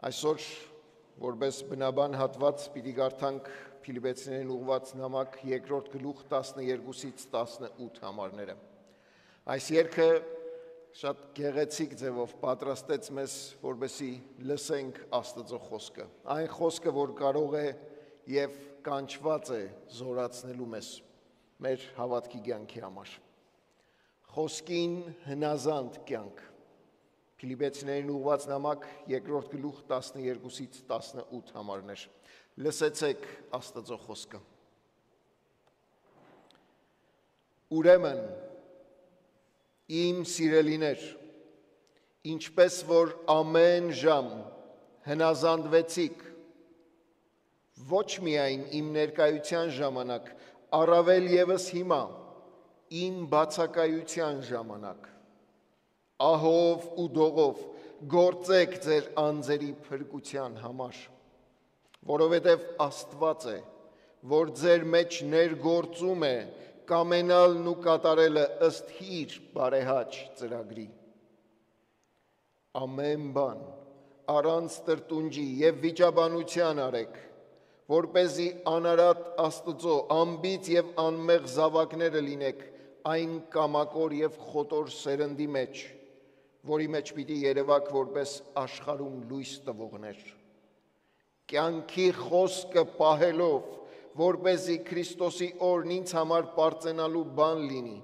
Այսօր որպես բնաբան հատված պիտի կարդանք Փիլիպպեցիներին ուղղված նամակ 2-րդ գլուխ 12-ից 18 համարները։ Այս երգը շատ գեղեցիկ ձևով պատրաստեց մեզ, որպեսզի լսենք Աստծո խոսքը։ Այն խոսքը, որ կարող է եւ կանչված է զորացնելու մեզ մեր հավատքի կյանքի համար։ Խոսքին հնազանդ կյանք։ Փիլիպպեցիներին ուղղված նամակ 2-րդ գլուխ 12-ից 18 համարներ։ Լսեցեք Աստծո խոսքը։ Ուրեմն, իմ սիրելիներ, ինչպես որ ամեն ժամ հնազանդվեցիք, ոչ միայն իմ ներկայության ժամանակ, առավել ևս հիմա, իմ բացակայության ժամանակ, ահով ու դողով գործեք ձեր անձերի փրկության համար, որովհետև Աստված է, որ ձեր մեջ ներգործում է կամենալն ու կատարելը ըստ իր բարեհաճ ծրագրի։ Ամեն բան առանց տրտունջի եւ վիճաբանության արեք, որպեսզի անարատ Աստծո անբիծ եւ անմեղ զավակները լինեք այն կամակոր եւ խոտոր սերնդի մեջ, որի մեջ պիտի երևաք որպես աշխարհում լույս տվողներ։ Կյանքի խոսքը պահելով, որպեսզի Քրիստոսի օրն ինձ համար պարծենալու բան լինի,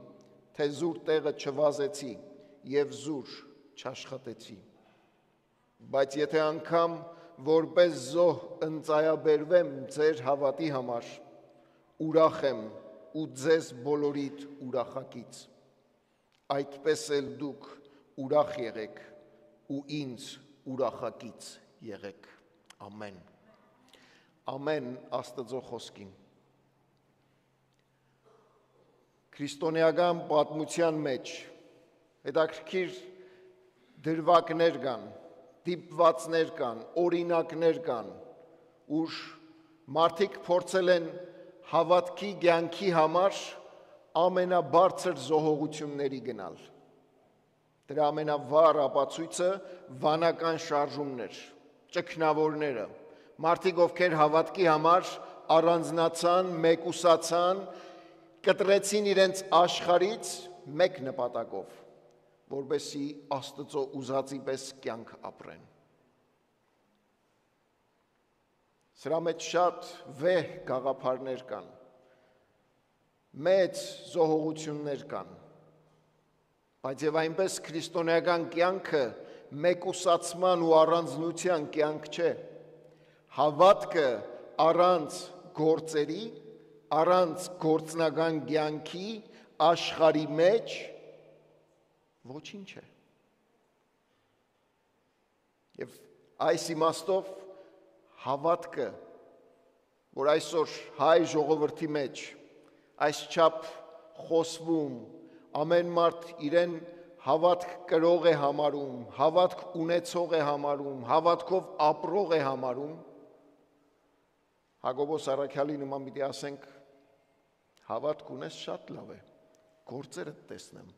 թե զուր տեղը չվազեցի եւ զուր չաշխատեցի։ Բայց եթե անգամ որպես զոհ ընծայաբերվեմ ձեր հավատի համար, ուրախ եմ ու ձեզ բոլորիդ ուրախակից։ Այդպես էլ դուք ուրախ եղեք ու ինձ ուրախակից եղեք։ Ամեն։ Ամեն Աստծո խոսքին։ Քրիստոնեական պատմության մեջ հետաքրքիր դրվագներ կան, դիպվածներ կան, օրինակներ կան, ուր մարդիկ փորձել են հավատքի կյանքի համար ամենաբարձր զոհողությունների գնալ։ Դրա ամենավառ ապացույցը վանական շարժումներ, ճգնավորները, մարդիկ, ովքեր հավատքի համար առանձնացան, մեկուսացան, կտրեցին իրենց աշխարհից մեկ նպատակով, որպեսզի Աստծո ուզածի պես կյանք ապրեն։ Սրա մեջ շատ վեհ գաղափարներ կան, մեծ զոհողություններ կան, բայց եւ այնպես քրիստոնեական կյանքը մեկուսացման ու առանձնության կյանք չէ։ Հավատքը առանց գործերի, առանց գործնական կյանքի աշխարհի մեջ ոչինչ է։ Եվ այս իմաստով հավատքը, որ այսօր հայ ժողովրդի մեջ այսչափ խոսվում, ամեն մարդ իրեն հավատք կրող է համարում, հավատք ունեցող է համարում, հավատքով ապրող է համարում, Հակոբոս առաքյալի նման պիտի ասենք, հավատք ունես շատ լավ է, գործերդ տեսնեմ,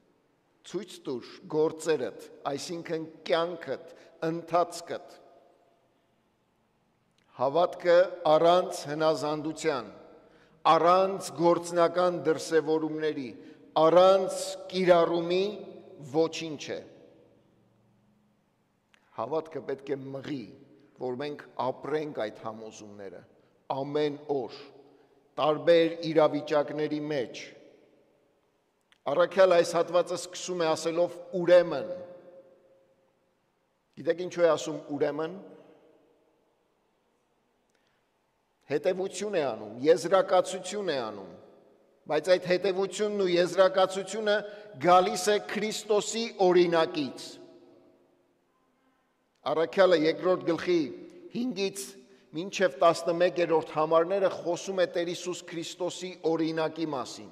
ցույց տուր գործերդ, այսինքն կյանքդ, ընթացքդ։ Հավատքը առանց հնազանդության, առանց գործնական դրսևորումների, առանց կիրառումի ոչինչ է։ Հավատքը պետք է մղի, որ մենք ապրենք այդ համոզումները ամեն օր, տարբեր իրավիճակների մեջ։ Առաքյալ այս հատվածը սկսում է ասելով ուրեմն։ Գիտեք ինչու է ասում ուրեմն։ Հետևություն է անում, եզրակացություն է անում, բայց այդ հետևությունն ու եզրակացությունը գալիս է Քրիստոսի օրինակից։ Առաքյալը 2-րդ գլխի 5-ից մինչև 11-րդ համարները խոսում է Տեր Հիսուս Քրիստոսի օրինակի մասին։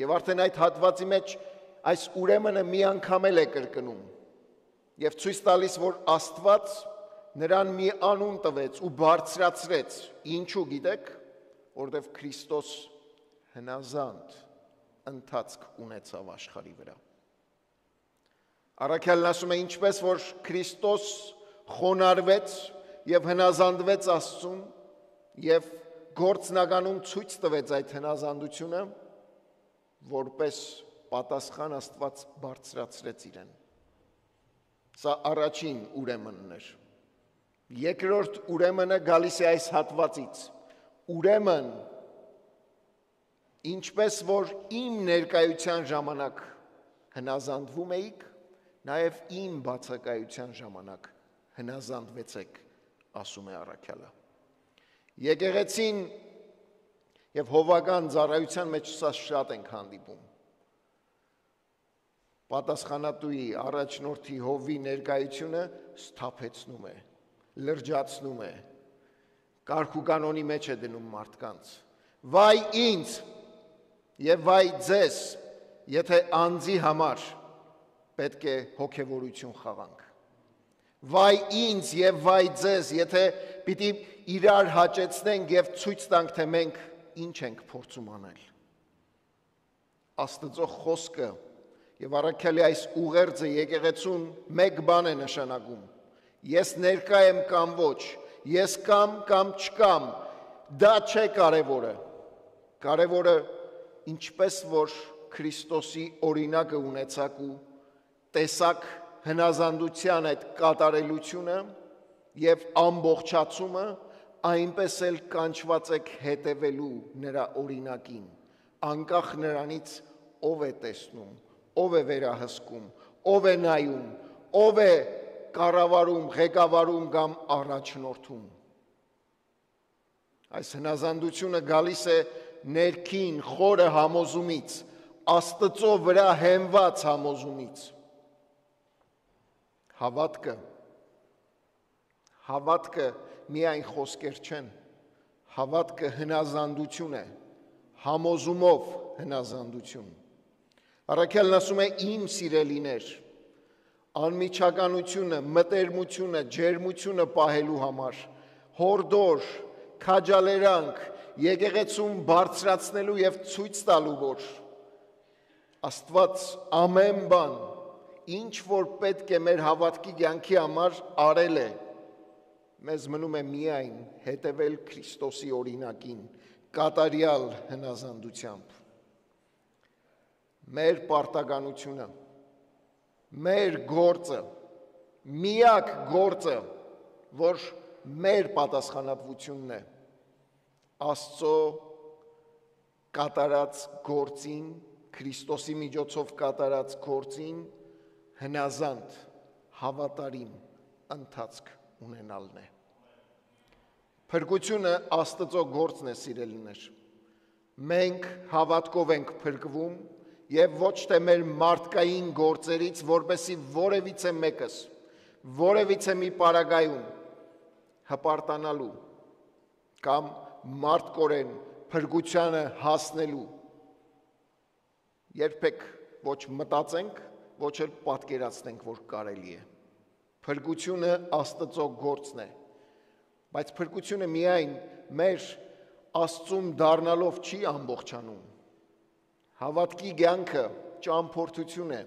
Եվ արդեն այդ հատվածի մեջ այս ուրեմնը մի անգամ էլ է կրկնում եւ ցույց տալիս, որ Աստված նրան մի անուն տվեց ու բարձրացրեց։ Ինչու գիտեք, որովհետև Քրիստոս հնազանդ ընթացք ունեցավ աշխարհի վրա։ Առաքյալն ասում է, ինչպես որ Քրիստոս խոնարհվեց եւ հնազանդվեց Աստծուն եւ գործնականում ցույց տվեց այդ հնազանդությունը, որպես պատասխան Աստված բարձրացրեց իրեն։ Սա առաջին ուրեմնն էր։ Երկրորդ ուրեմնը գալիս է այս հատվածից։ Ուրեմն, ինչպես որ իմ ներկայության ժամանակ հնազանդվում էիք, նաև իմ բացակայության ժամանակ հնազանդվեցեք, ասում է առաքյալը։ Եկեղեցին եւ հովական ծառայության մեջ սա շատ ենք հանդիպում։ Պատասխանատուի առաջնորդի հովի ներկայությունը սթափեցնում է, լրջացնում է, կարգ ու կանոնի մեջ է դնում մարդկանց։ Վայ ինձ եւ վայ ձեզ, եթե անձի համար պետք է հոգևորություն խաղանք։ Վայ ինձ եւ վայ ձեզ, եթե պիտի իրար հաճեցնենք եւ ցույց տանք, թե մենք ինչ ենք փորձում անել։ Աստծո խոսքը եւ առաքյալի այս ուղերձը եկեղեցուն մեկ բան է նշանակում. ես ներկա եմ կամ ոչ, ես կամ չկամ, դա չէ կարևորը։ Կարևորը ինչպես որ Քրիստոսի օրինակը ունեցաք ու տեսակ հնազանդության այդ կատարելությունը եւ ամբողջացումը, այնպես էլ կանչված եք հետևելու նրա օրինակին, անկախ նրանից ով է տեսնում, ով է վերահսկում, ով է նայում, ով է կառավարում, ղեկավարում կամ առաջնորդում։ Այս հնազանդությունը գալիս է ներքին խորը համոզումից, Աստծո վրա հենված համոզումից։ Հավատքը միայն խոսքեր չեն, հավատքը հնազանդություն է, համոզումով հնազանդություն։ Առաքյալն ասում է իմ սիրելիներ, անմիջականությունը, մտերմությունը, ջերմությունը պահելու համար, հորդոր, քաջալերանք, եկեղեցում բարձրացնելու եւ ցույց տալու, որ Աստված ամեն բան, ինչ որ պետք է մեր հավատքի կյանքի համար արել է, մեզ մնում է միայն հետևել Քրիստոսի օրինակին, կատարյալ հնազանդությամբ։ Մեր պարտականությունը, մեր գործը, միակ գործը, որ մեր պատասխանատվությունն է, Աստծո կատարած գործին, Քրիստոսի միջոցով կատարած գործին հնազանդ, հավատարիմ ընթացք ունենալն է։ Փրկությունը Աստծո գործն է, սիրելիներ։ Մենք հավատքով ենք փրկվում եւ ոչ թե մեր մարդկային գործերից, որպեսզի որևիցե մեկս, որևիցե մի պարագայում հպարտանալու կամ մարդկորեն փրկությանը հասնելու երբեք ոչ մտածենք, ոչ էլ պատկերացնենք, որ կարելի է։ Փրկությունը Աստծո գործն է, բայց փրկությունը միայն մեր Աստծուն դառնալով չի ամբողջանում։ Հավատքի կյանքը ճամփորդություն է։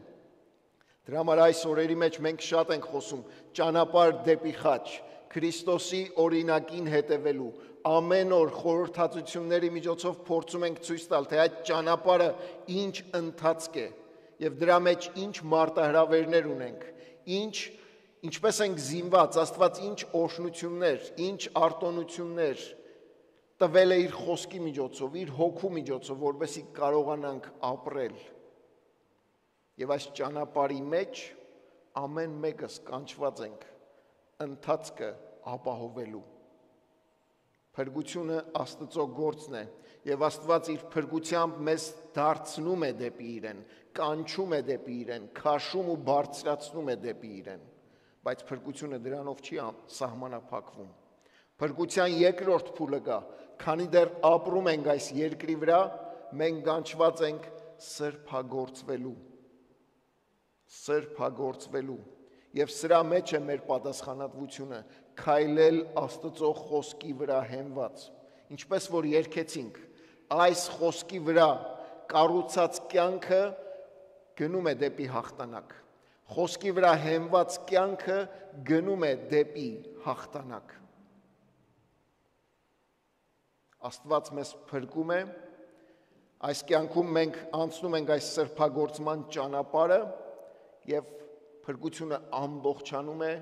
Դրա համար այս օրերի մեջ մենք շատ ենք խոսում ճանապարհ դեպի խաչ, Քրիստոսի օրինակին հետևելու, ամեն օր խորհրդածությունների միջոցով փորձում ենք ցույց տալ, թե այդ ճանապարհը ինչ ընթացք է եւ դրա մեջ ինչ մարտահրավերներ ունենք, ինչպես ենք զինված, Աստված ինչ օրհնություններ, ինչ արտոնություններ տվել է իր խոսքի միջոցով, իր հոգու միջոցով, որպեսզի կարողանանք ապրել։ Եվ այս ճանապարհի մեջ ամեն մեկս կանչված ենք ընթացքը ապահովելու։ Փրկությունը Աստծո գործն է եւ Աստված իր փրկությամբ մեզ դարձնում է դեպի իրեն, կանչում է դեպի իրեն, քաշում ու բարձրացնում է դեպի իրեն, բայց փրկությունը դրանով չի սահմանափակվում։ Փրկության երկրորդ փուլը կա, քանի դեռ ապրում ենք այս երկրի վրա, մենք կանչված ենք սրբագործվելու եւ սրա մեջ է մեր պատասխանատվությունը, քայլել Աստծո խոսքի վրա հենված, ինչպես որ երգեցինք, այս խոսքի վրա կառուցած կյանքը գնում է դեպի հաղթանակ։ Խոսքի վրա հենված կյանքը գնում է դեպի հաղթանակ։ Աստված մեզ փրկում է, այս կյանքում մենք անցնում ենք այս սրբագործման ճանապարհը եւ փրկությունը ամբողջանում է,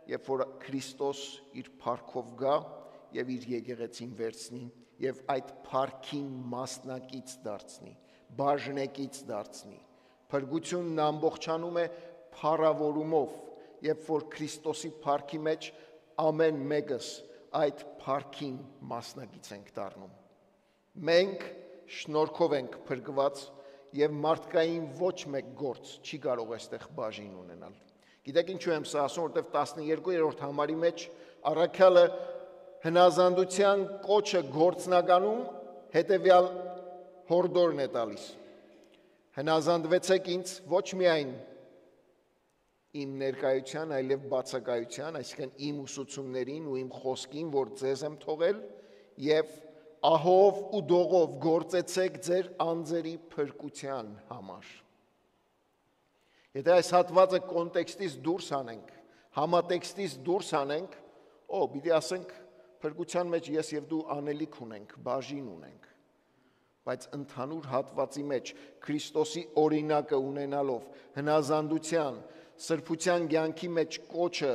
երբ որ Քրիստոս իր փառքով գա եւ իր եկեղեցին վերցնի եւ այդ փառքին մասնակից դարձնի, բաժնեկից դարձնի։ Փրկությունն ամբողջանում է փառավորումով, երբ որ Քրիստոսի փառքի մեջ ամեն մեկս այդ փառքին մասնակից ենք դառնում։ Մենք շնորհքով ենք փրկված եւ մարդկային ոչ մեկ գործ չի կարող այստեղ բաժին ունենալ։ Գիտեք ինչու եմ սա ասում, որտեվ 12-րդ համարի մեջ առաքյալը հնազանդության կոչը գործնականում հետեւյալ հորդորն է տալիս. հնազանդվեցեք ինձ ոչ միայն իմ ներկայության, այլև բացակայության, այսինքն իմ ուսուցումներին ու իմ խոսքին, որ ձեզ եմ թողել, եւ ահով ու դողով գործեցեք ձեր անձերի փրկության համար։ Եթե այս հատվածը կոնտեքստից դուրս անենք, համատեքստից դուրս անենք, պիտի ասենք փրկության մեջ ես եւ դու անելիք ունենք, բաժին ունենք։ Բայց ընդհանուր հատվածի մեջ Քրիստոսի օրինակը ունենալով հնազանդության, սրբության կյանքի մեջ կոչը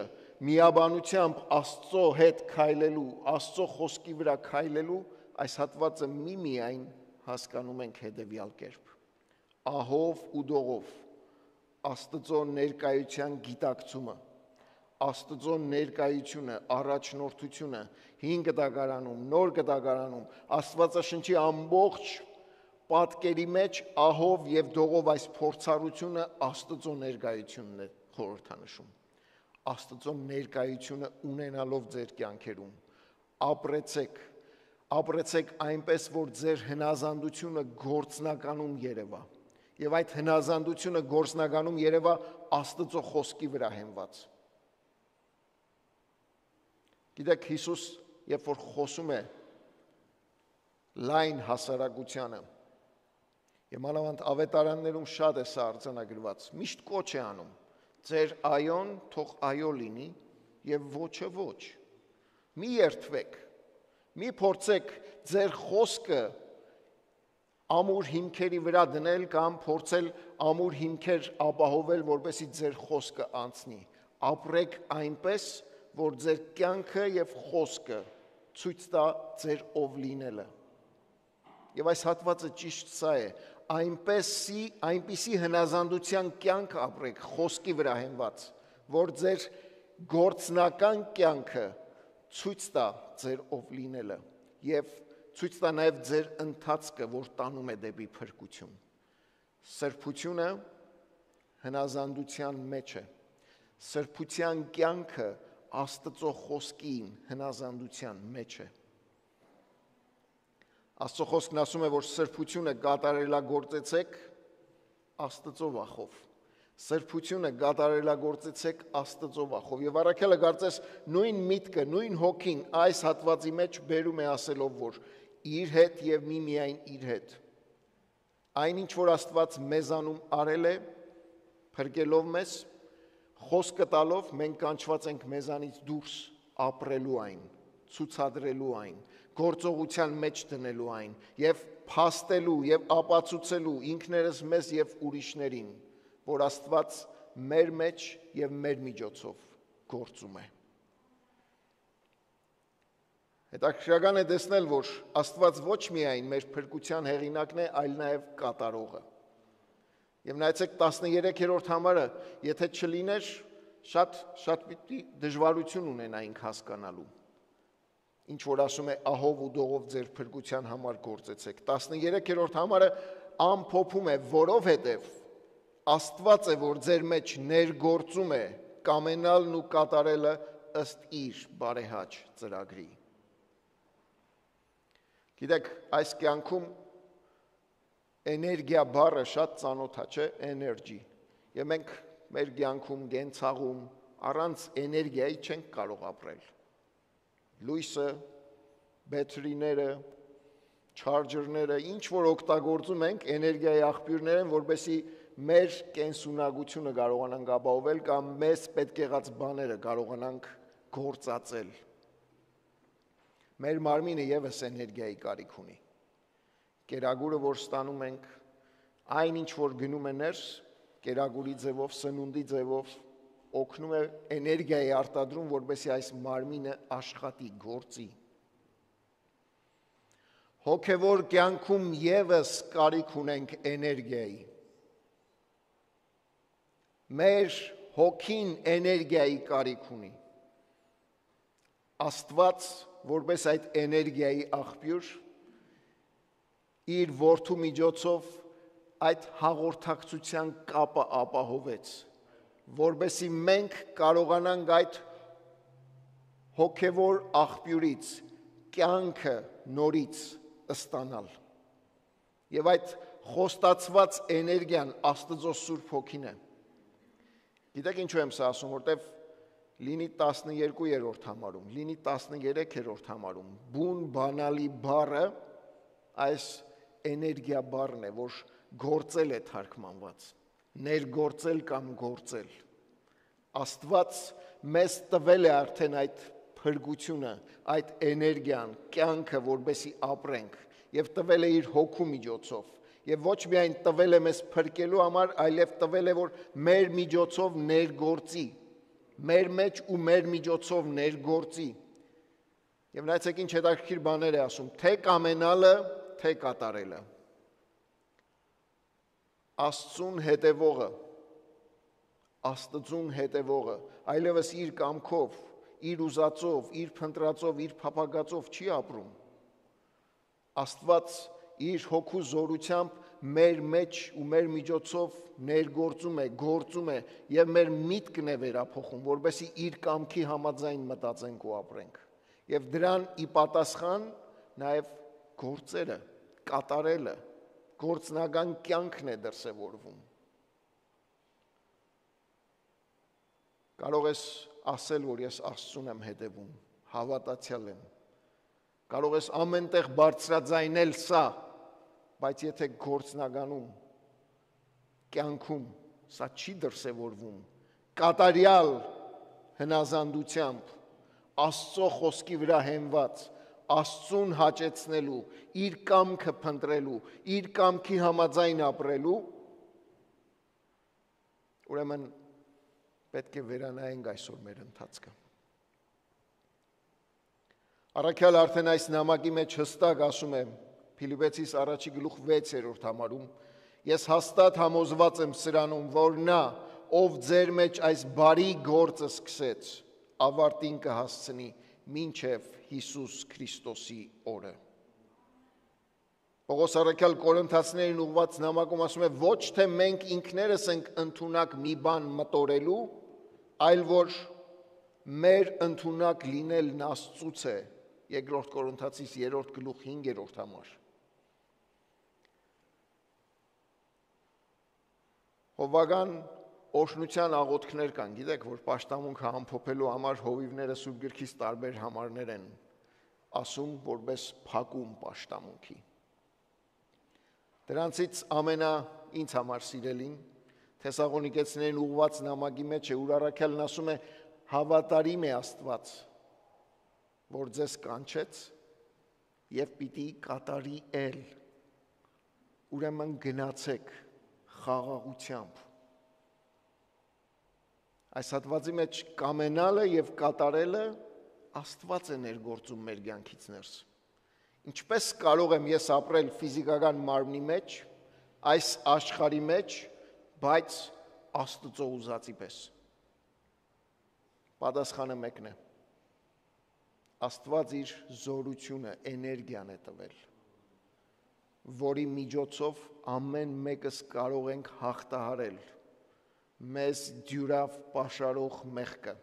միաբանությամբ Աստծո հետ քայլելու, Աստծո խոսքի վրա քայլելու, այս հատվածը միայն հասկանում ենք հետևյալ կերպ. ահով ու դողով Աստծո ներկայության գիտակցումը, Աստծո ներկայությունը, առաջնորդությունը, հին գտակարանում, նոր գտակարանում, Աստվածաշնչի ամբողջ պատկերի մեջ ահով եւ դողով այս փորձառությունը Աստծո ներկայությունն է խորհրդանշում։ Աստծո ներկայությունը ունենալով ձեր կյանքերում ապրեցեք այնպես, որ ձեր հնազանդությունը գործնականում երևա։ Եվ այդ հնազանդությունը գործնականում երևա Աստծո խոսքի վրա հենված։ Գիտեք, Հիսուս, երբ որ խոսում է լայն հասարակությանը, եւ մանավանդ ավետարաններում շատ է սա արձանագրված, միշտ կոչ է անում. ձեր այոն թող այո լինի եւ ոչը ոչ։ Մի երթվեք, մի փորձեք ձեր խոսքը ամուր հիմքերի վրա դնել կամ փորձել ամուր հիմքեր ապահովել, որպեսզի ձեր խոսքը անցնի։ Ապրեք այնպես, որ ձեր կյանքը եւ խոսքը ցույց տա ձեր ով լինելը։ Եվ այս հատվածը ճիշտ սա է, այնպիսի հնազանդության կյանք ապրեք, խոսքի վրա հենված, որ ձեր գործնական կյանքը ցույց տա ձեր ով լինելը եւ ցույց տա նաեւ ձեր ընթացքը, որ տանում է դեպի փրկություն։ Սրբությունը հնազանդության մեջ է։ Սրբության կյանքը Աստծո խոսքին հնազանդության մեջ է։ Աստծո խոսքն ասում է, որ սրբությունը կատարելագործեցեք Աստծո վախով։ Սրբությունը կատարելագործեցեք Աստծո վախով։ Եվ առաքյալը կարծես նույն միտքը, նույն հոգին այս հատվածի մեջ բերում է ասելով, որ իր հետ եւ միայն իր հետ։ Այնինչ որ Աստված մեզանում արել է, փրկելով մեզ, խոսքը տալով մենք կանչված ենք մեզանից դուրս ապրելու այն, ցուցադրելու այն, գործողության մեջ դնելու այն եւ փաստելու եւ ապացուցելու ինքներս մեզ եւ ուրիշներին, որ Աստված մեր մեջ եւ մեր միջոցով գործում է։ Հետաքրքրական է տեսնել, որ Աստված ոչ միայն մեր փրկության հեղինակն է, այլ նաեւ կատարողը։ Եվ նայեցեք 13-րդ համարը, եթե չլիներ, շատ պիտի դժվարություն ունենայինք հասկանալու։ Ինչ որ ասում է ահով ու դողով ձեր փրկության համար գործեցեք։ 13-րդ համարը ամփոփում է, որովհետև Աստված է, որ ձեր մեջ ներգործում է կամենալն ու կատարելը ըստ իր բարեհաճ ծրագրի։ Գիտեք, այս կյանքում էներգիա բառը շատ ծանոթ է, չէ՞, էներգի։ Եվ մենք մեր կյանքում գենցաղում առանց էներգիայի չենք կարող ապրել։ Լույսը, բետրիները, չարջերները, ինչ որ օգտագործում ենք, էներգիայի աղբյուրներ են, որպեսզի մեր կենսունակությունը կարողանանք ապահովել կամ մեզ պետք եղած բաները կարողանանք գործածել։ Մեր մարմինը ևս էներգիայի կարիք ունի։ Կերակուրը, որ ստանում ենք, այն ինչ որ գնում է ներս, կերակուրի ձևով, սնունդի ձևով օգնում է էներգիայի արտադրում, որպեսզի այս մարմինը աշխատի, գործի։ Հոգևոր կյանքում ևս կարիք ունենք էներգիայի։ Մեր հոգին էներգիայի կարիք ունի։ Աստված, որպես այդ էներգիայի աղբյուր, իր որդու միջոցով այդ հաղորդակցության կապը ապահովեց, որպեսզի մենք կարողանանք այդ հոգևոր աղբյուրից կյանքը նորից ստանալ։ Եվ այդ խոստացված էներգիան Աստծո Սուրբ Հոգին է։ Գիտեք ինչու եմ սա ասում, որտեվ լինի 12-րդ համարում, լինի 13-րդ համարում, բուն բանալի բառը այս էներգիա բառն է, որ գործել է թարգմանված, ներգործել կամ գործել։ Աստված մեզ տվել է արդեն այդ փրկությունը, այդ էներգիան, կյանքը, որպեսզի ապրենք, եւ տվել է իր հոգու միջոցով, եւ ոչ միայն տվել է մեզ փրկելու համար, այլև տվել է, որ մեր միջոցով ներգործի, մեր մեջ ու մեր միջոցով ներգործի։ Եվ նայեցեք ինչ հետաքրքիր բաներ է ասում, թե կամենալը, թե կատարելը։ Աստծուն հետևողը, Աստծուն հետևողը, այլևս իր կամքով, իր ուզածով, իր փնտրածով, իր փափագածով չի ապրում։ Աստված իր հոգու զորությամբ մեր մեջ ու մեր միջոցով ներգործում է, գործում է եւ մեր միտքն է վերափոխում, որպեսզի իր կամքի համաձայն մտածենք ու ապրենք։ Եվ դրան ի պատասխան նաեւ գործերը, կատարելը, գործնական կյանքն է դրսևորվում։ Կարող ես ասել, որ ես Աստծուն եմ հետևում, հավատացյալ եմ։ Կարող ես ամենտեղ բարձրաձայնել սա, բայց եթե գործնականում, կյանքում սա չի դրսևորվում, կատարյալ հնազանդությամբ, Աստծո խոսքի վրա հենված, Աստծուն հաճեցնելու, իր կամքը փնտրելու, իր կամքի համաձայն ապրելու, ուրեմն պետք է վերանայենք այսօր մեր ընթացքը։ Առաքյալ արդեն այս նամակի մեջ հստակ ասում է Փիլիպպեցիս 1:6 համարում. Ես հաստատ համոզված եմ սրանում, որ նա, ով ձեր մեջ այս բարի գործը սկսեց, ավարտին կհասցնի մինչև Հիսուս Քրիստոսի օրը։ Պողոս առաքյալ Կորինթացիներին ուղղված նամակում ասում է. ոչ թե մենք ինքներս ենք ընդունակ մի բան մտորելու, այլ որ մեր ընդունակ լինելն Աստծուց է, 2 Կորինթացիս 3:5 համար։ Հովվական օրհնության աղոթքներ կան, գիտեք, որ պաշտամունքը ամփոփելու համար հովիվները Սուրբ գրքից տարբեր համարներ են ասում, որպես փակում պաշտամունքի։ Դրանցից ինձ համար սիրելին Թեսաղոնիկեցիներին ուղղված նամակի մեջ է, ուր առաքյալն ասում է. հավատարիմ է Աստված, որ ձեզ կանչեց եւ պիտի կատարի էլ։ Ուրեմն գնացեք խաղաղությամբ։ Այս հատվածի մեջ կամենալը եւ կատարելը Աստված է ներգործում մեր կյանքից ներս։ Ինչպես կարող եմ ես ապրել ֆիզիկական մարմնի մեջ, այս աշխարհի մեջ, բայց Աստծո ուզածի պես։ Պատասխանը մեկն է։ Աստված իր զորությունը, էներգիան է տվել, որի միջոցով ամեն մեկս կարող ենք հաղթահարել մեզ դյուրավ պաշարող մեղքը,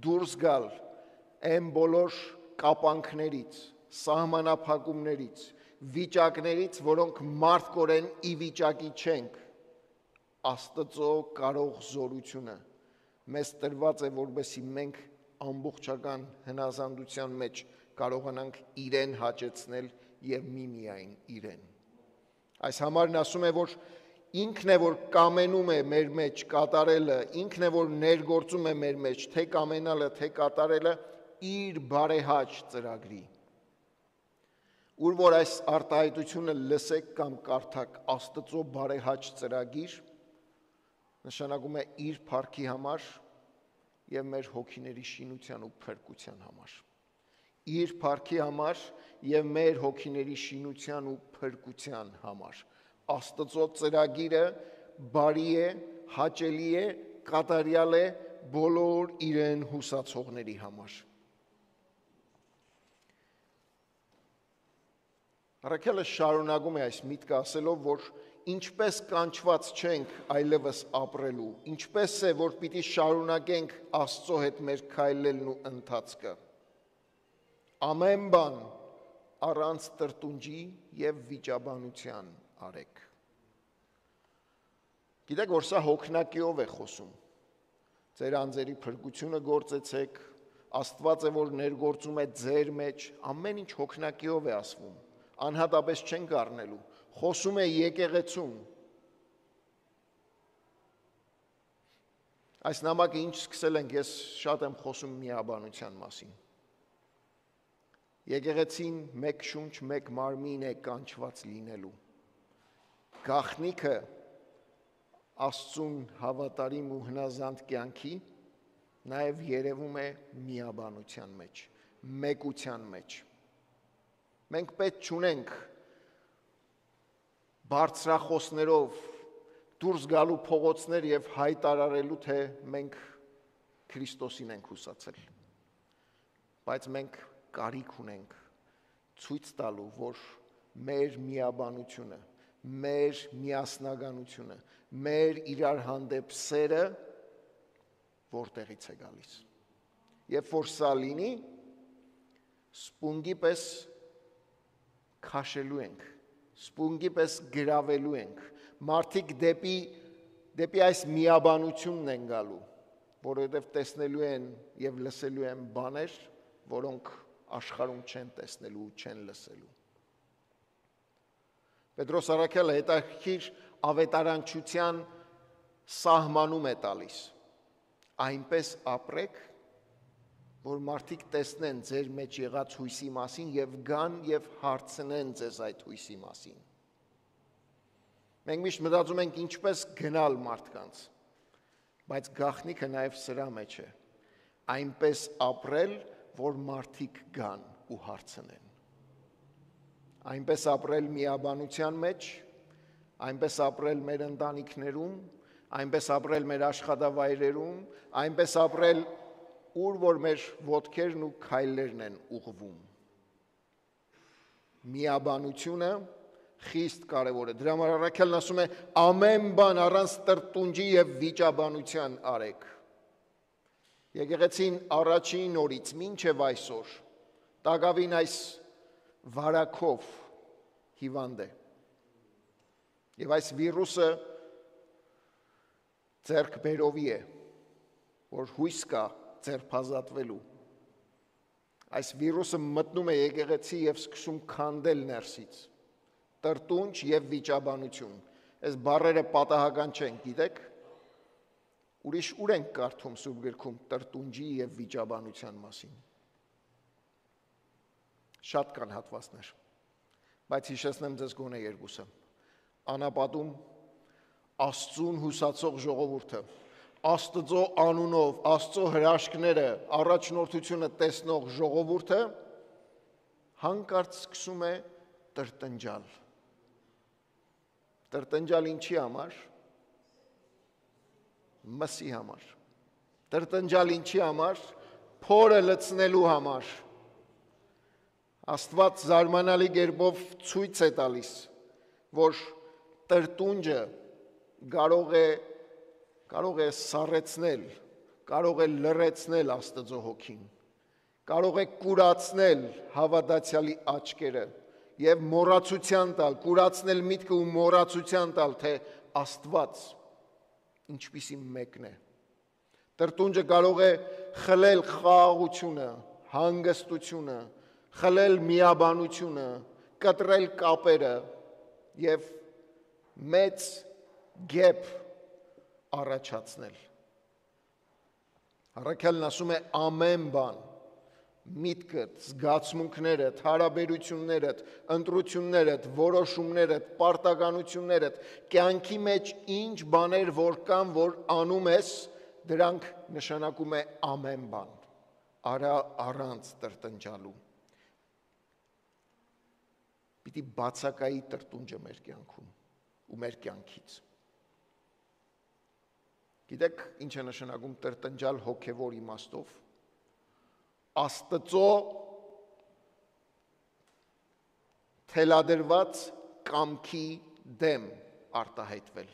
դուրս գալ այն բոլոր կապանքներից, սահմանափակումներից, վիճակներից, որոնք մարդկորեն ի վիճակի չենք, Աստծո կարող զորությունը մեզ տրված է, որպեսզի մենք ամբողջական հնազանդության մեջ կարողանանք իրեն հաճեցնել եւ միմիայն իրեն։ Այս համարն ասում է, որ ինքն է, որ կամենում է մեր մեջ կատարելը, ինքն է, որ ներգործում է մեր մեջ, թե կամենալը, թե կատարելը իր բարեհաճ ծրագրի։ Ուր որ այս արտահայտությունը լսեք կամ կարդաք Աստծո բարեհաճ ծրագիր, նշանակում է իր փառքի համար եւ մեր հոգիների շինության ու փրկության համար։ Իր փառքի համար եւ մեր հոգիների շինության ու փրկության համար։ Աստծո ծրագիրը բարի է, հաճելի է, կատարյալ է բոլոր իրեն հուսացողների համար։ Առաքելը շարունակում է այս միտքը ասելով, որ ինչպես կանչված չենք այլևս ապրելու, ինչպես է, որ պիտի շարունակենք Աստծո հետ մեր քայլելն ու ընթացքը։ Ամեն բան առանց տրտունջի եւ վիճաբանության արեք։ Գիտեք, որ սա հոգնակիով է խոսում։ Ձեր անձերի փրկությունը գործեցեք, Աստված է, որ ներգործում է ձեր մեջ, ամեն ինչ հոգնակիով է ասվում։ Անհատապես չենք առնելու, խոսում է եկեղեցում։ Այս նամակը ինչ սկսել ենք, ես շատ եմ խոսում միաբանության մասին։ Եկեղեցին մեկ շունչ, մեկ մարմին է կանչված լինելու։ Գաղտնիքը Աստծուն հավատարիմ ու հնազանդ կյանքի նաև երևում է միաբանության մեջ, մեկության մեջ։ Մենք պետք չունենք բարձրախոսներով դուրս գալու փողոցներ եւ հայտարարելու, թե մենք Քրիստոսին ենք հուսացել։ Բայց մենք կարիք ունենք ցույց տալու, որ մեր միաբանությունը, մեր միասնականությունը, մեր իրար հանդեպ սերը որտեղից է գալիս։ Երբ որ սա լինի, սպունգի պես քաշելու ենք, սպունգի պես գրավելու ենք, մարդիկ դեպի այս միաբանությունն են գալու, որովհետև տեսնելու են և լսելու են բաներ, որոնք աշխարհում չեն տեսնելու ու չեն լսելու։ Պետրոս առաքյալը հետաքրքիր ավետարանչության սահմանում է տալիս։ Այնպես ապրեք, որ մարդիկ տեսնեն ձեր մեջ եղած հույսի մասին և գան և հարցնեն ձեզ այդ հույսի մասին։ Մենք միշտ մտածում ենք ինչպես գնալ մարդկանց, բայց գաղտնիքը նաև սրա մեջ է, այնպես ապրել, որ մարդիկ գան ու հարցնեն։ Այնպես ապրել միաբանության մեջ, այնպես ապրել մեր ընտանիքներում, այնպես ապրել մեր աշխատավայրերում, այնպես ապրել ուր որ մեր ոտքերն ու քայլերն են ուղղվում։ Միաբանությունը խիստ կարևոր է։ Դրա համար առաքյալն ասում է ամեն բան առանց տրտունջի եւ վիճաբանության արեք։ Եկեղեցին առաջին օրից մինչև այսօր տագավին այս վարակով հիվանդ է։ Եվ այս վիրուսը ձեռքբերովի է, որ հույս կա ձերբազատվելու։ Այս վիրուսը մտնում է եկեղեցի և սկսում քանդել ներսից, տրտունջ և վիճաբանություն։ Այս բառերը պատահական չեն, գիտեք, ուրիշ ուր ենք կարդում Սուրբ գրքում տրտունջի և վիճաբանության մասին։ Շատ կան հատվածներ, բայց հիշեցնեմ ձեզ գոնե երկուսը։ Անապատում Աստծուն հուսացող ժողովուրդը, Աստծո անունով, Աստծո հրաշքները, առաջնորդությունը տեսնող ժողովուրդը հանկարծ սկսում է տրտնջալ։ Տրտնջալ ինչի համար։ Մսի համար։ Տրտնջալ ինչի համար։ Փորը լցնելու համար։ Աստված զարմանալի կերպով ցույց է տալիս, որ տրտունջը կարող է սառեցնել, կարող է լռեցնել Աստծո հոգին, կարող է կուրացնել հավատացյալի աչքերը և մոռացության տալ, կուրացնել միտքը ու մոռացության տալ, թե Աստված ինչպիսի մեկն է։ Տրտունջը կարող է խլել խաղաղությունը, հանգստությունը, խլել միաբանությունը, կտրել կապերը և մեծ գեփ առաջացնել։ Առաքյալն ասում է ամեն բան, միտքդ, զգացմունքներդ, հարաբերություններդ, ընտրություններդ, որոշումներդ, պարտականություններդ, կյանքի մեջ ինչ բաներ որ կան, որ անում ես, դրանք նշանակում է ամեն բան, արա առանց տրտնջալու։ Պիտի բացակայի տրտունջը մեր կյանքում ու մեր կյանքից։ Գիտեք, ինչ է նշանակում տրտնջալ հոգևոր իմաստով։ Աստծո թելադրված կամքի դեմ արտահայտվել։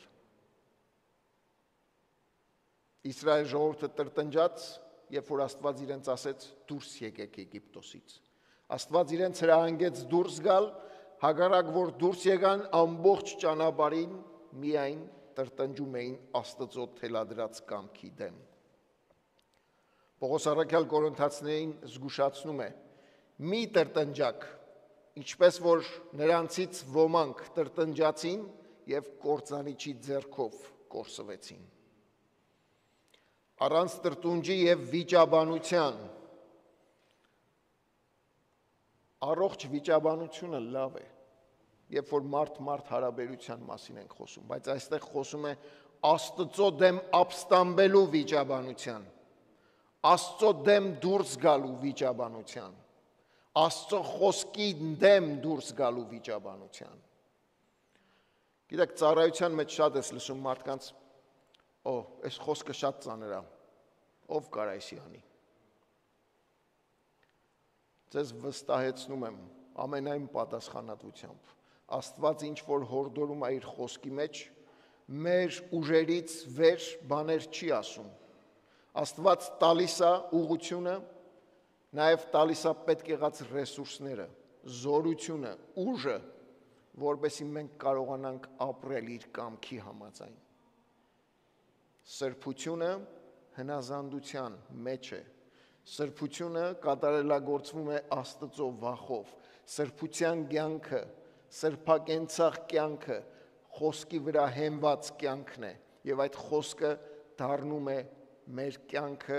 Իսրայել ժողովուրդը տրտնջաց, երբ որ Աստված իրենց ասեց դուրս եկեք Եգիպտոսից։ Աստված իրենց հրահանգեց դուրս գալ, հակառակ որ դուրս եկան ամբողջ ճանապարհին միայն տրտնջում էին Աստծո թելադրած կամքի դեմ։ Պողոս առաքյալ Կորինթացիներին զգուշացնում է. մի տրտնջակ, ինչպես որ նրանցից ոմանք տրտնջացին եւ կործանիչի ձեռքով կորսվեցին։ Առանց տրտունջի եւ վիճաբանության առողջ վիճաբանությունը լավ է, երբ որ մարդ հարաբերության մասին ենք խոսում, բայց այստեղ խոսում է Աստծո դեմ ապստամբելու վիճաբանության, Աստծո դեմ դուրս գալու վիճաբանության, Աստծո խոսքի դեմ դուրս գալու վիճաբանության։ Գիտեք, ծառայության մեջ շատ ես լսում մարդկանց, այս խոսքը շատ ծանր է, ով կար այսի անի։ Ձեզ վստահեցնում եմ ամենայն պատասխանատվությամբ, Աստված ինչ որ հորդորում է իր խոսքի մեջ, մեր ուժերից վեր բաներ չի ասում։ Աստված տալիս է ուղղությունը, նաև տալիս է պետք եղած ռեսուրսները, զորությունը, ուժը, որպեսզի մենք կարողանանք ապրել իր կամքի համաձայն։ Սրբությունը հնազանդության մեջ է։ Սրբությունը կատարելագործվում է Աստծո վախով։ Սրբության կյանքը, սրբակենցաղ կյանքը խոսքի վրա հենված կյանքն է եւ այդ խոսքը դառնում է մեր կյանքը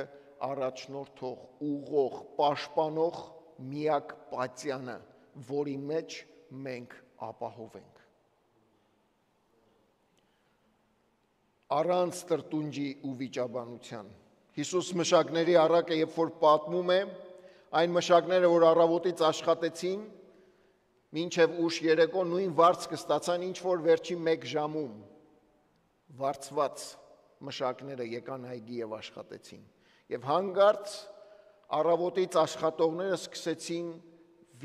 առաջնորդող, ուղղող, պաշտպանող միակ պատյանը, որի մեջ մենք ապահով ենք։ Առանց տրտունջի ու վիճաբանության Հիսուս մշակների առակը, երբ որ պատմում է, այն մշակները, որ առավոտից աշխատեցին, մինչև ուշ երեկո նույն վարձքը ստացան, ինչ որ վերջին 1 ժամում վարձված մշակները եկան այգի եւ աշխատեցին։ Եվ հանգարց առավոտից աշխատողները սկսեցին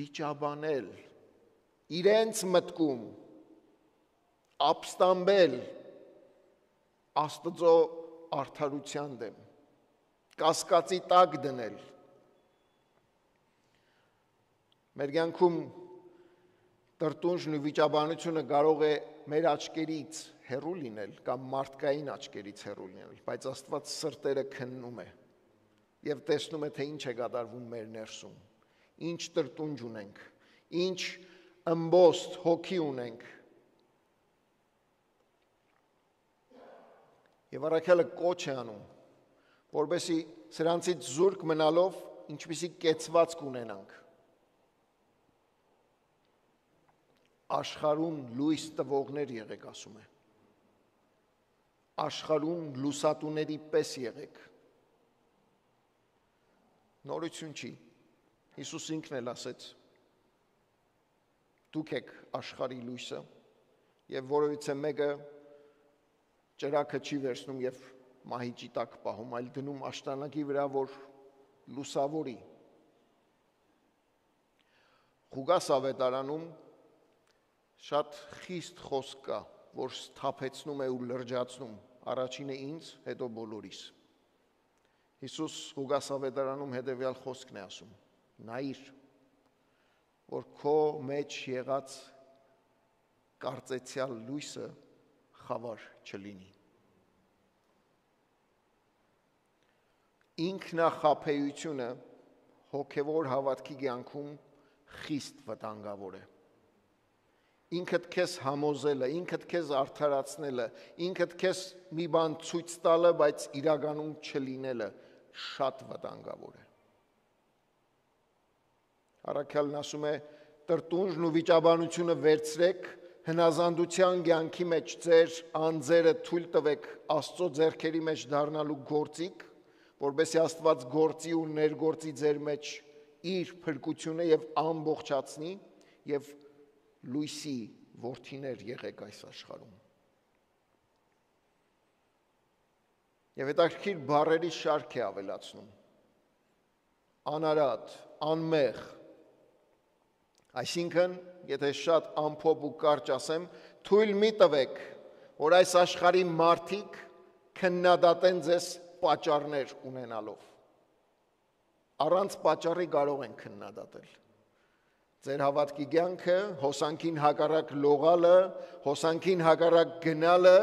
վիճաբանել, իրենց մտքում ապստամբել Աստծո արդարության դեմ, կասկածի տակ դնել։ Մեր կյանքում տրտունջն ու վիճաբանությունը կարող է մեր աչքերից հեռու լինել կամ մարդկային աչքերից հեռու լինել, բայց Աստված սրտերը քննում է եւ տեսնում է, թե ինչ է կատարվում մեր ներսում, ինչ տրտունջ ունենք, ինչ ըմբոստ հոգի ունենք։ Եվ առաքյալը կոչ է անում, որպեսզի սրանցից զուրկ մնալով ինչպիսի կեցվածք ունենանք։ Աշխարհում լույս տվողներ եղեք, ասում է։ Աշխարհում լուսատուների պես եղեք։ Նորություն չի։ Հիսուս ինքն էլ ասեց. դուք եք աշխարհի լույսը, եւ որովհետեւ մեկը ճրակը չի վերցնում եւ մահիճի տակ պահում, այլ դնում աշտանակի վրա, որ լուսավորի։ Ղուկաս ավետարանում շատ խիստ խոսք կա, որ սթափեցնում է ու լրջացնում, առաջինը ինձ, հետո բոլորիս։ Հիսուս Ղուկաս ավետարանում հետևյալ խոսքն է ասում. նայիր, որ քո մեջ եղած կարծեցյալ լույսը խավար չլինի։ Ինքնախաբեությունը հոգևոր հավատքի կյանքում խիստ վտանգավոր է։ ինքդ քեզ համոզելը, ինքդ քեզ արդարացնելը, ինքդ քեզ մի բան ցույց տալը, բայց իրականում չլինելը շատ վտանգավոր է։ Առաքյալն ասում է. «Տրտունջն ու վիճաբանությունը վերցրեք, հնազանդության կյանքի մեջ ձեր անձերը թույլ տվեք Աստծո ձեռքերի մեջ դառնալու գործիք, որովհետեւ Աստված գործի ու ներգործի ձեր մեջ իր փրկությունը եւ ամբողջացնի եւ լույսի որդիներ եղեք այս աշխարհում»։ Եվ հետաքրքիր բառերի շարք է ավելացնում. անարատ, անմեղ, այսինքն, եթե շատ ամփոփ ու կարճ ասեմ, թույլ մի տվեք, որ այս աշխարհի մարդիկ քննադատեն ձեզ պատճառներ ունենալով։ Առանց պատճառի կարող են քննադատել։ Ձեր հավատքի կյանքը, հոսանքին հակառակ լողալը, հոսանքին հակառակ գնալը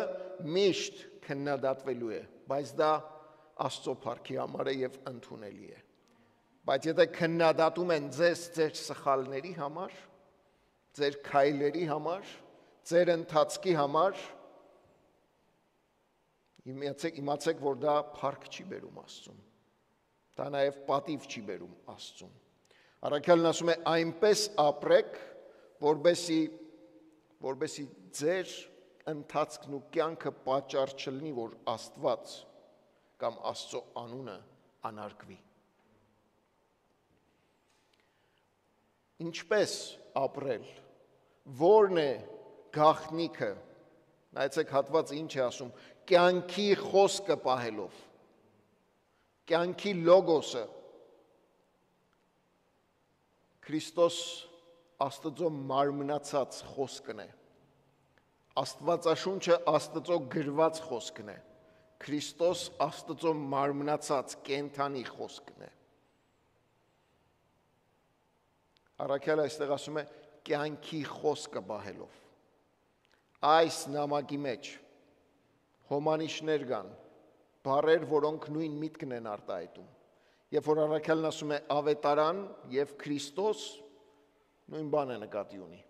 միշտ քննադատվելու է, բայց դա Աստծո փառքի համար է եւ ընդունելի է։ Բայց եթե քննադատում են ձեզ ձեր սխալների համար, ձեր քայլերի համար, ձեր ընթացքի համար, իմացեք, որ դա փառք չի բերում Աստծուն։ Դա նաև պատիվ չի բերում Աստծուն։ Առաքյալն ասում է. այնպես ապրեք, որբեսի ձեր ընթացքն ու կյանքը պատճառ չլինի, որ Աստված կամ Աստծո անունը անարգվի։ Ինչպես ապրել, որն է գաղտնիքը, նայեցեք հատվածը ինչ է ասում, կյանքի խոսքը պահելով, կյանքի լոգոսը, Քրիստոս Աստծո մարմնացած խոսքն է, Աստվածաշունչը Աստծո գրված խոսքն է, Քրիստոս Աստծո մարմնացած կենդանի խոսքն է։ Առաքյալը այստեղ ասում է կյանքի խոսքը պահելով։ Այս նամակի մեջ հոմանիշներ կան, բառեր, որոնք նույն միտքն են արտահայտում։ Երբ որ առաքյալն ասում է ավետարան եւ Քրիստոս, նույն բանը նկատի ունի։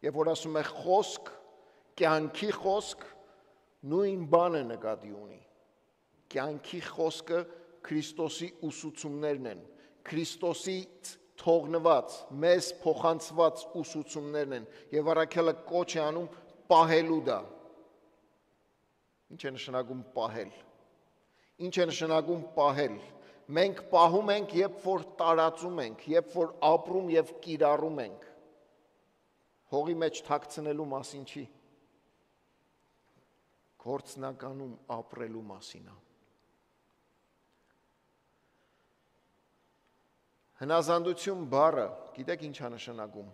Երբ որ ասում է խոսք, կյանքի խոսք, նույն բանը նկատի ունի։ Կյանքի խոսքը Քրիստոսի ուսուցումներն են, Քրիստոսից թողնված, մեզ փոխանցված ուսուցումներն են եւ առաքյալը կոչ է անում պահելու դա։ Ինչ է նշանակում պահել։ Ինչ է նշանակում պահել։ Մենք պահում ենք, երբ որ տարածում ենք, երբ որ ապրում եւ կիրառում ենք։ Հողի մեջ թաքցնելու մասին չի։ Գործնականում ապրելու մասին է։ Հնազանդություն բառը, գիտեք ինչ է նշանակում։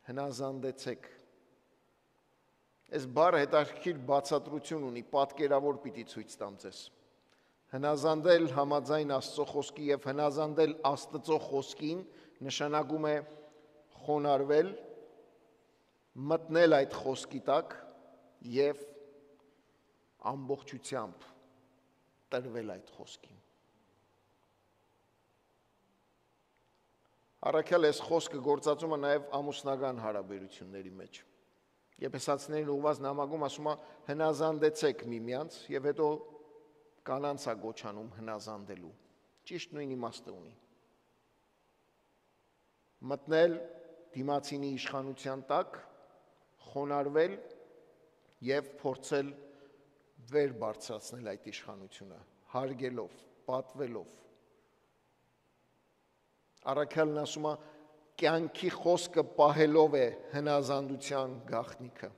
Հնազանդեցեք։ Այս բառը հետաքրքիր բացատրություն ունի, պատկերավոր պիտի ցույց տամ ձեզ։ Հնազանդել համաձայն Աստծո խոսքի եւ հնազանդել Աստծո խոսքին նշանակում է խոնարհվել, մտնել այդ խոսքի տակ եւ ամբողջությամբ տրվել այդ խոսքին։ Առաքյալ այս խոսքը գործածում է նաև ամուսնական հարաբերությունների մեջ։ Եփեսացիներին ուղղված նամակում ասում է հնազանդեցեք միմյանց եւ հետո կանանց է գոչանում հնազանդելու։ Ճիշտ նույն իմաստը ունի։ Մտնել դիմացինի իշխանության տակ, խոնարհվել եւ փորձել վեր բարձրացնել այդ իշխանությունը, հարգելով, պատվելով։ Առաքյալն ասում է կյանքի խոսքը պահելով է հնազանդության գաղտնիքը։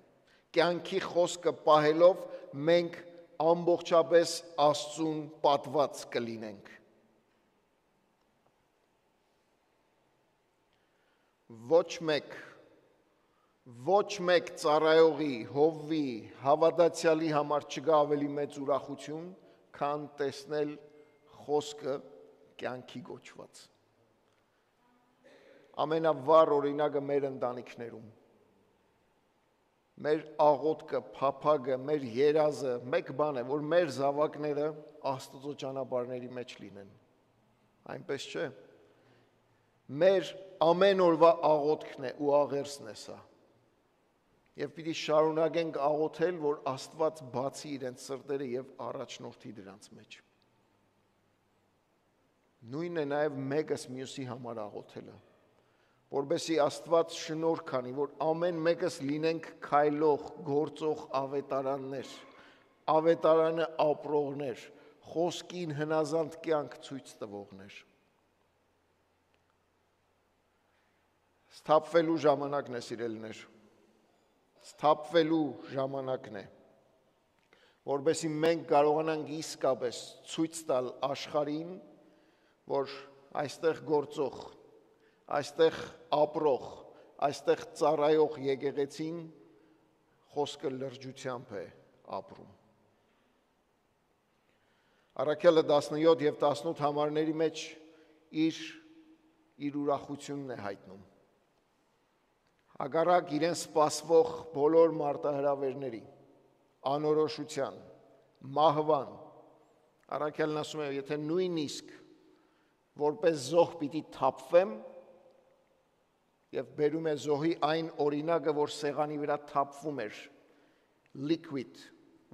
Կյանքի խոսքը պահելով մենք ամբողջապես Աստծուն պատված կլինենք։ Ոչ մեկ ծառայողի, հովվի, հավատացյալի համար չկա ավելի մեծ ուրախություն, քան տեսնել խոսքը կյանքի գոչված։ Ամենավառ օրինակը մեր ընտանիքներում։ Մեր աղոթքը, փափագը, մեր երազը մեկ բան է, որ մեր զավակները Աստծո ճանապարհների մեջ լինեն։ Այնպես չէ։ Մեր ամեն օրվա աղոթքն է ու աղերսն է սա։ Եվ պիտի շարունակենք աղոթել, որ Աստված բացի իրենց սրտերը եւ առաջնորդի դրանց մեջ։ Նույնն է նաեւ մեկս մյուսի համար աղոթելը, որբեսի Աստված շնորհ քանի, որ ամեն մեկս լինենք քայլող, գործող ավետարաններ, ավետարանը ապրողներ, խոսքին հնազանդ կյանք ցույց տվողներ։ Սթափվելու ժամանակն է, սիրելիներ։ Սթափվելու ժամանակն է, որբեսի մենք կարողանանք իսկապես ցույց տալ աշխարհին, որ այստեղ գործող, այստեղ ապրող, այստեղ ծառայող եկեղեցին խոսքը լրջությամբ է ապրում։ Առաքելը 17 եւ 18 համարների մեջ իր ուրախությունն է հայտնում։ Հակառակ իրեն սպասվող բոլոր մարտահրավերների, անորոշության, մահվան, առաքելն ասում է, եթե նույնիսկ որպես զոհ պիտի թափվեմ, եւ բերում է զոհի այն օրինակը, որ սեղանի վրա թափվում էր, liquid,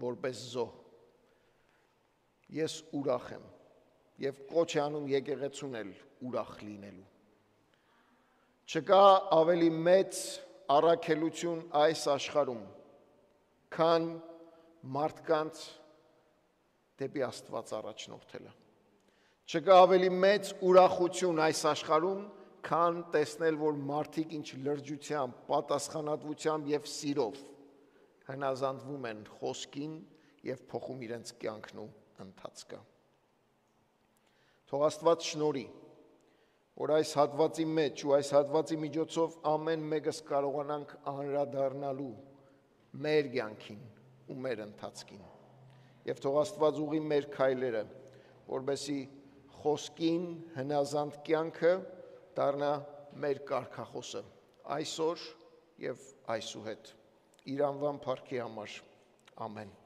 որպես զոհ, ես ուրախ եմ եւ կոչ է անում եկեղեցուն էլ ուրախ լինելու։ Չկա ավելի մեծ առաքելություն այս աշխարհում, քան մարդկանց դեպի Աստված առաջնորդելը։ Չկա ավելի մեծ ուրախություն այս աշխարհում, քան տեսնել, որ մարդիկ ինչ լրջությամբ, պատասխանատվությամբ եւ սիրով հնազանդվում են խոսքին եւ փոխում իրենց կյանքն ու ընթացքը։ Թող Աստված շնորհի, որ այս հատվածի մեջ ու այս հատվածի միջոցով ամեն մեկս կարողանանք անդրադառնալու մեր կյանքին ու մեր ընթացքին։ Եվ թող Աստված ուղղի մեր քայլերը, որբեսի խոսքին հնազանդ կյանքը դառնա մեր կարգախոսը այսօր եւ այսուհետ։ Իր անվան փառքի համար։ Ամեն։